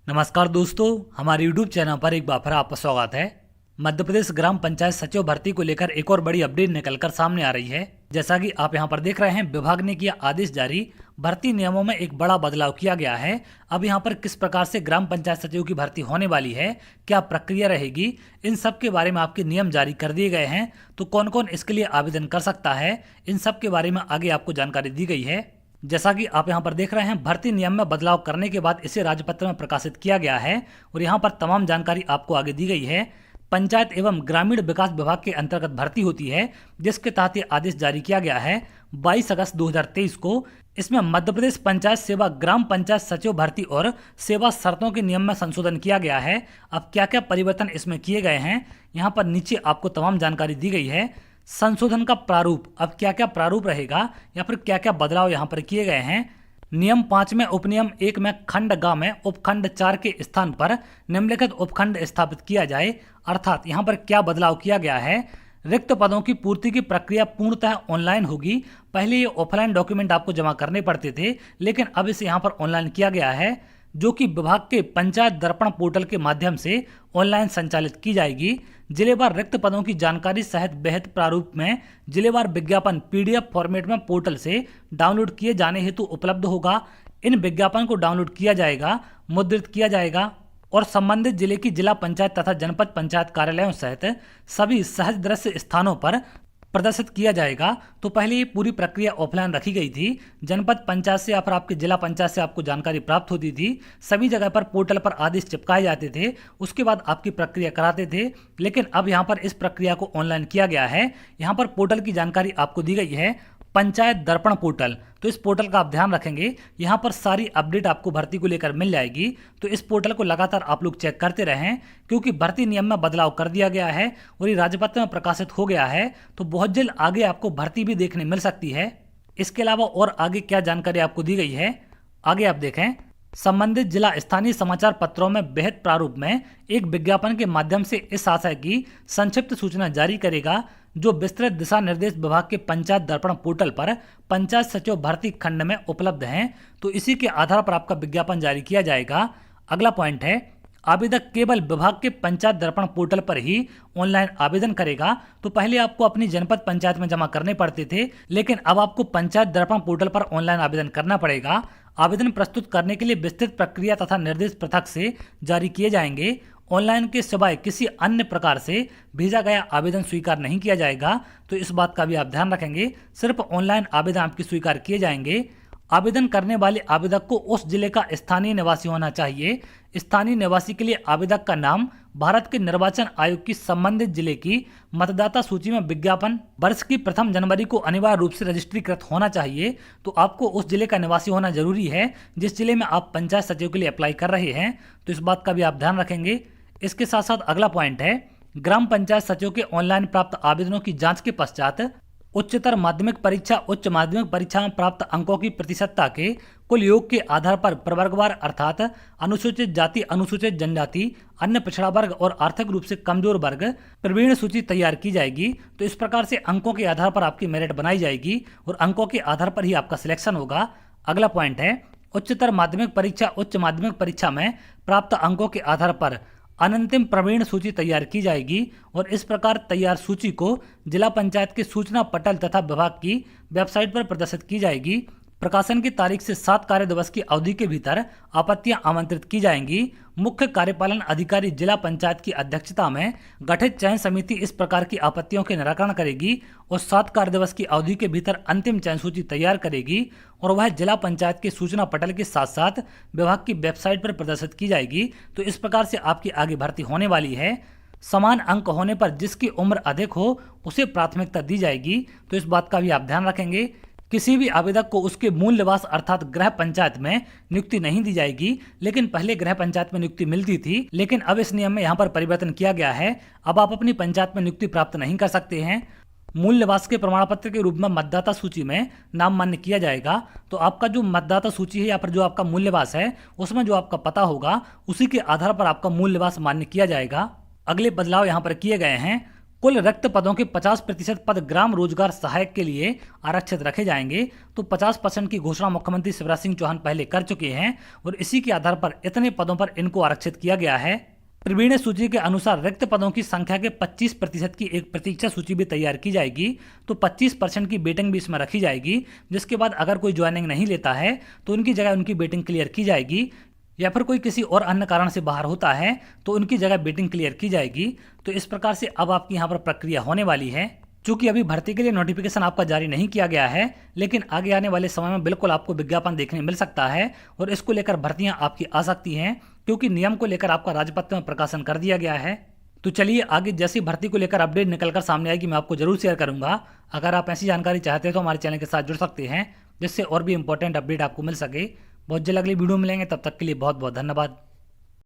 नमस्कार दोस्तों, हमारे YouTube चैनल पर एक बार फिर आपका स्वागत है। मध्य प्रदेश ग्राम पंचायत सचिव भर्ती को लेकर एक और बड़ी अपडेट निकलकर सामने आ रही है। जैसा कि आप यहां पर देख रहे हैं, विभाग ने किया आदेश जारी। भर्ती नियमों में एक बड़ा बदलाव किया गया है। अब यहां पर किस प्रकार से ग्राम पंचायत सचिव की भर्ती होने वाली है, क्या प्रक्रिया रहेगी, इन सब के बारे में आपके नियम जारी कर दिए गए हैं। तो कौन कौन इसके लिए आवेदन कर सकता है, इन सब के बारे में आगे आपको जानकारी दी गई है। जैसा कि आप यहां पर देख रहे हैं, भर्ती नियम में बदलाव करने के बाद इसे राजपत्र में प्रकाशित किया गया है और यहां पर तमाम जानकारी आपको आगे दी गई है। पंचायत एवं ग्रामीण विकास विभाग के अंतर्गत भर्ती होती है, जिसके तहत ये आदेश जारी किया गया है 22 अगस्त 2023 को। इसमें मध्य प्रदेश पंचायत सेवा ग्राम पंचायत सचिव भर्ती और सेवा शर्तों के नियम में संशोधन किया गया है। अब क्या क्या परिवर्तन इसमें किए गए हैं, यहाँ पर नीचे आपको तमाम जानकारी दी गई है। संशोधन का प्रारूप, अब क्या क्या प्रारूप रहेगा या फिर क्या क्या बदलाव यहाँ पर किए गए हैं। नियम 5 में उपनियम 1 में खंड ग में उपखंड 4 के स्थान पर निम्नलिखित उपखंड स्थापित किया जाए। अर्थात यहाँ पर क्या बदलाव किया गया है। रिक्त पदों की पूर्ति की प्रक्रिया पूर्णतः ऑनलाइन होगी। पहले ये ऑफलाइन डॉक्यूमेंट आपको जमा करने पड़ते थे, लेकिन अब इसे यहाँ पर ऑनलाइन किया गया है, जो कि विभाग के पंचायत दर्पण पोर्टल के माध्यम से ऑनलाइन संचालित की जाएगी। जिलेवार रिक्त पदों की जानकारी सहित बेहद प्रारूप में जिलेवार विज्ञापन पीडीएफ फॉर्मेट में पोर्टल से डाउनलोड किए जाने हेतु उपलब्ध होगा। इन विज्ञापन को डाउनलोड किया जाएगा, मुद्रित किया जाएगा और संबंधित जिले की जिला पंचायत तथा जनपद पंचायत कार्यालयों सहित सभी सहज दृश्य स्थानों पर प्रदर्शित किया जाएगा। तो पहले ये पूरी प्रक्रिया ऑफलाइन रखी गई थी। जनपद पंचायत से या फिर आपके जिला पंचायत से आपको जानकारी प्राप्त होती थी। सभी जगह पर पोर्टल पर आदेश चिपकाए जाते थे, उसके बाद आपकी प्रक्रिया कराते थे। लेकिन अब यहाँ पर इस प्रक्रिया को ऑनलाइन किया गया है। यहाँ पर पोर्टल की जानकारी आपको दी गई है, पंचायत दर्पण पोर्टल। तो इस पोर्टल का आप ध्यान रखेंगे, यहाँ पर सारी अपडेट आपको भर्ती को लेकर मिल जाएगी। तो इस पोर्टल को लगातार आप लोग चेक करते रहें, क्योंकि भर्ती नियम में बदलाव कर दिया गया है और ये राजपत्र में प्रकाशित हो गया है। तो बहुत जल्द आगे आपको भर्ती भी देखने मिल सकती है। इसके अलावा और आगे क्या जानकारी आपको दी गई है, आगे आप देखें। संबंधित जिला स्थानीय समाचार पत्रों में बेहद प्रारूप में एक विज्ञापन के माध्यम से इस आशय की संक्षिप्त सूचना जारी करेगा, जो विस्तृत दिशा निर्देश विभाग के पंचायत दर्पण पोर्टल पर पंचायत सचिव भर्ती खंड में उपलब्ध हैं। तो इसी के आधार पर आपका विज्ञापन जारी किया जाएगा। अगला पॉइंट है, आवेदक केवल विभाग के पंचायत दर्पण पोर्टल पर ही ऑनलाइन आवेदन करेगा। तो पहले आपको अपनी जनपद पंचायत में जमा करने पड़ते थे, लेकिन अब आपको पंचायत दर्पण पोर्टल पर ऑनलाइन आवेदन करना पड़ेगा। आवेदन प्रस्तुत करने के लिए विस्तृत प्रक्रिया तथा निर्देश पृथक से जारी किए जाएंगे। ऑनलाइन के सिवाय किसी अन्य प्रकार से भेजा गया आवेदन स्वीकार नहीं किया जाएगा। तो इस बात का भी आप ध्यान रखेंगे, सिर्फ ऑनलाइन आवेदन आपके स्वीकार किए जाएंगे। आवेदन करने वाले आवेदक को उस जिले का स्थानीय निवासी होना चाहिए। स्थानीय निवासी के लिए आवेदक का नाम भारत के निर्वाचन आयोग की संबंधित जिले की मतदाता सूची में विज्ञापन वर्ष की प्रथम जनवरी को अनिवार्य रूप से रजिस्ट्रीकृत होना चाहिए। तो आपको उस जिले का निवासी होना जरूरी है जिस जिले में आप पंचायत सचिव के लिए अप्लाई कर रहे हैं। तो इस बात का भी आप ध्यान रखेंगे। इसके साथ साथ अगला पॉइंट है, ग्राम पंचायत सचिव के ऑनलाइन प्राप्त आवेदनों की जांच के पश्चात उच्चतर माध्यमिक परीक्षा उच्च माध्यमिक परीक्षा में प्राप्त अंकों की प्रतिशतता के कुल योग के आधार पर प्रवर्गवार अर्थात अनुसूचित जाति, अनुसूचित जनजाति, अन्य पिछड़ा वर्ग और आर्थिक रूप से कमजोर वर्ग प्रवीण सूची तैयार की जाएगी। तो इस प्रकार से अंकों के आधार पर आपकी मेरिट बनाई जाएगी और अंकों के आधार पर ही आपका सिलेक्शन होगा। अगला पॉइंट है, उच्चतर माध्यमिक परीक्षा उच्च माध्यमिक परीक्षा में प्राप्त अंकों के आधार पर अनंतिम प्रवीण सूची तैयार की जाएगी और इस प्रकार तैयार सूची को जिला पंचायत के सूचना पटल तथा विभाग की वेबसाइट पर प्रदर्शित की जाएगी। प्रकाशन की तारीख से 7 कार्य दिवस की अवधि के भीतर आपत्तियां आमंत्रित की जाएंगी। मुख्य कार्यपालन अधिकारी जिला पंचायत की अध्यक्षता में गठित चयन समिति इस प्रकार की आपत्तियों के निराकरण करेगी और 7 कार्य दिवस की अवधि के भीतर अंतिम चयन सूची तैयार करेगी और वह जिला पंचायत के सूचना पटल के साथ साथ विभाग की वेबसाइट पर प्रदर्शित की जाएगी। तो इस प्रकार से आपकी आगे भर्ती होने वाली है। समान अंक होने पर जिसकी उम्र अधिक हो उसे प्राथमिकता दी जाएगी। तो इस बात का भी आप ध्यान रखेंगे। किसी भी आवेदक को उसके मूल निवास अर्थात गृह पंचायत में नियुक्ति नहीं दी जाएगी, लेकिन पहले गृह पंचायत में नियुक्ति मिलती थी, लेकिन अब इस नियम में यहाँ पर परिवर्तन किया गया है। अब आप अपनी पंचायत में नियुक्ति प्राप्त नहीं कर सकते हैं। मूल निवास के प्रमाण पत्र के रूप में मतदाता सूची में नाम मान्य किया जाएगा। तो आपका जो मतदाता सूची है या फिर जो आपका मूल निवास है उसमें जो आपका पता होगा उसी के आधार पर आपका मूल निवास मान्य किया जाएगा। अगले बदलाव यहाँ पर किए गए हैं, कुल रिक्त पदों के 50% पद ग्राम रोजगार सहायक के लिए आरक्षित रखे जाएंगे। तो 50% की घोषणा मुख्यमंत्री शिवराज सिंह चौहान पहले कर चुके हैं और इसी के आधार पर इतने पदों पर इनको आरक्षित किया गया है। प्रवीण सूची के अनुसार रिक्त पदों की संख्या के 25% की एक प्रतीक्षा सूची भी तैयार की जाएगी। तो 25% की वेटिंग भी इसमें रखी जाएगी, जिसके बाद अगर कोई ज्वाइनिंग नहीं लेता है तो उनकी जगह उनकी वेटिंग क्लियर की जाएगी, या फिर कोई किसी और अन्य कारण से बाहर होता है तो उनकी जगह वेटिंग क्लियर की जाएगी। तो इस प्रकार से अब आपकी यहाँ पर प्रक्रिया होने वाली है। चूंकि अभी भर्ती के लिए नोटिफिकेशन आपका जारी नहीं किया गया है, लेकिन आगे आने वाले समय में बिल्कुल आपको विज्ञापन देखने मिल सकता है और इसको लेकर भर्तियां आपकी आ सकती हैं, क्योंकि नियम को लेकर आपका राजपत्र में प्रकाशन कर दिया गया है। तो चलिए आगे जैसी भर्ती को लेकर अपडेट निकलकर सामने आएगी मैं आपको जरूर शेयर करूंगा। अगर आप ऐसी जानकारी चाहते हैं तो हमारे चैनल के साथ जुड़ सकते हैं, जिससे और भी इंपॉर्टेंट अपडेट आपको मिल सके। बहुत जल्द अगली वीडियो मिलेंगे, तब तक के लिए बहुत बहुत धन्यवाद।